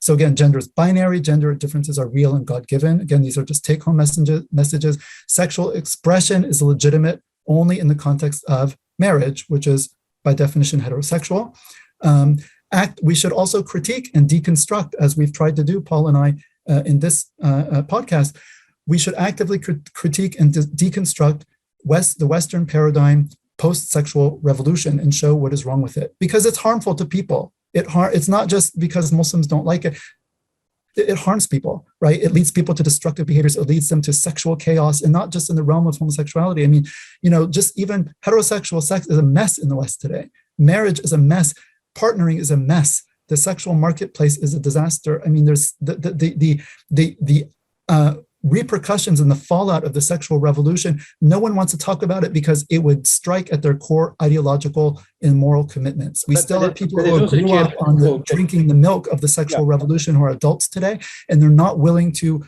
So again, gender is binary, gender differences are real and God-given. Again, these are just take-home messages. Sexual expression is legitimate only in the context of marriage, which is by definition heterosexual. We should also critique and deconstruct, as we've tried to do, Paul and I, in this podcast. We should actively critique and deconstruct the Western paradigm post-sexual revolution and show what is wrong with it, because it's harmful to people. It's not just because Muslims don't like it. It harms people, right? It leads people to destructive behaviors. It leads them to sexual chaos, and not just in the realm of homosexuality. I mean, just even heterosexual sex is a mess in the West today. Marriage is a mess. Partnering is a mess. The sexual marketplace is a disaster. I mean, there's the repercussions and the fallout of the sexual revolution. No one wants to talk about it because it would strike at their core ideological and moral commitments. We still have people who grew up on drinking the milk of the sexual revolution who are adults today, and they're not willing to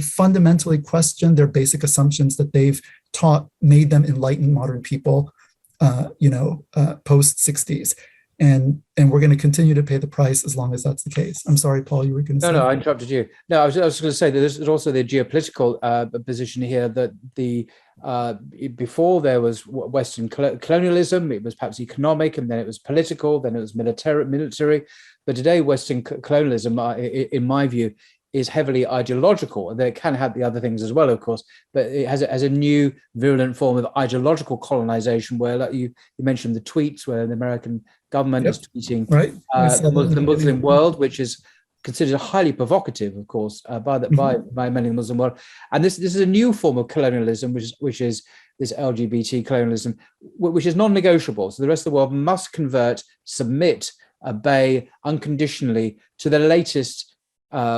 fundamentally question their basic assumptions that they've taught made them enlightened modern people, post 60s. And we're going to continue to pay the price as long as that's the case. I'm sorry, Paul, you were going to say. No, I interrupted you. No, I was going to say that there's also the geopolitical position here, that before there was Western colonialism, it was perhaps economic, and then it was political, then it was military. But today, Western colonialism, in my view, is heavily ideological. And it can have the other things as well, of course, but it has a new virulent form of ideological colonization, where, like you mentioned the tweets where the American government is tweeting the Muslim world, which is considered highly provocative, of course, by many in the Muslim world. And this is a new form of colonialism, which is this LGBT colonialism, which is non-negotiable. So the rest of the world must convert, submit, obey unconditionally to the latest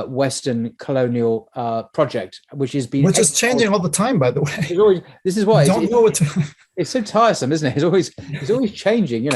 Western colonial project, which is changing all the time, by the way. This is why it's so tiresome, isn't it? It's always changing.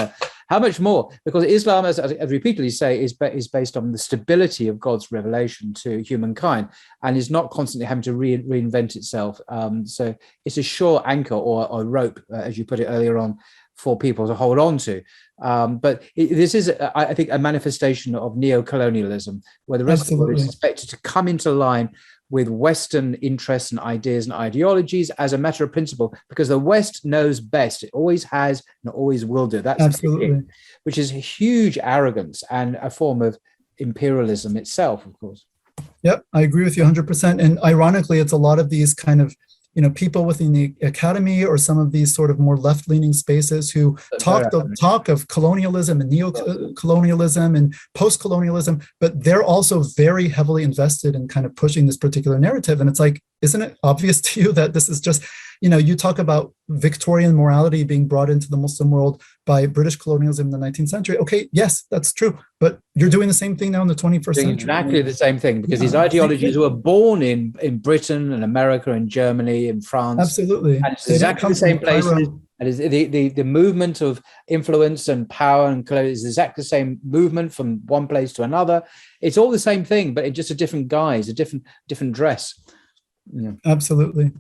How much more? Because Islam, as I repeatedly say, is based on the stability of God's revelation to humankind, and is not constantly having to reinvent itself. So it's a sure anchor or rope, as you put it earlier on, for people to hold on to. But this is, I think, a manifestation of neo-colonialism, where the rest of the world is expected to come into line with Western interests and ideas and ideologies as a matter of principle, because the West knows best. It always has and always will do. That's absolutely, which is a huge arrogance and a form of imperialism itself, of course. Yep, I agree with you 100%. And ironically, it's a lot of these kind of people within the academy or some of these sort of more left-leaning spaces who talk of colonialism and neo-colonialism and post-colonialism, but they're also very heavily invested in kind of pushing this particular narrative. And it's like, isn't it obvious to you that this is just, you talk about Victorian morality being brought into the Muslim world by British colonialism in the 19th century. Okay, yes, that's true. But you're doing the same thing now in the 21st century. Exactly the same thing, because these ideologies were born in Britain and America and Germany and France. Absolutely. And it's exactly the same places. And the movement of influence and power and colonialism is exactly the same movement from one place to another. It's all the same thing, but in just a different guise, a different dress. Yeah. Absolutely.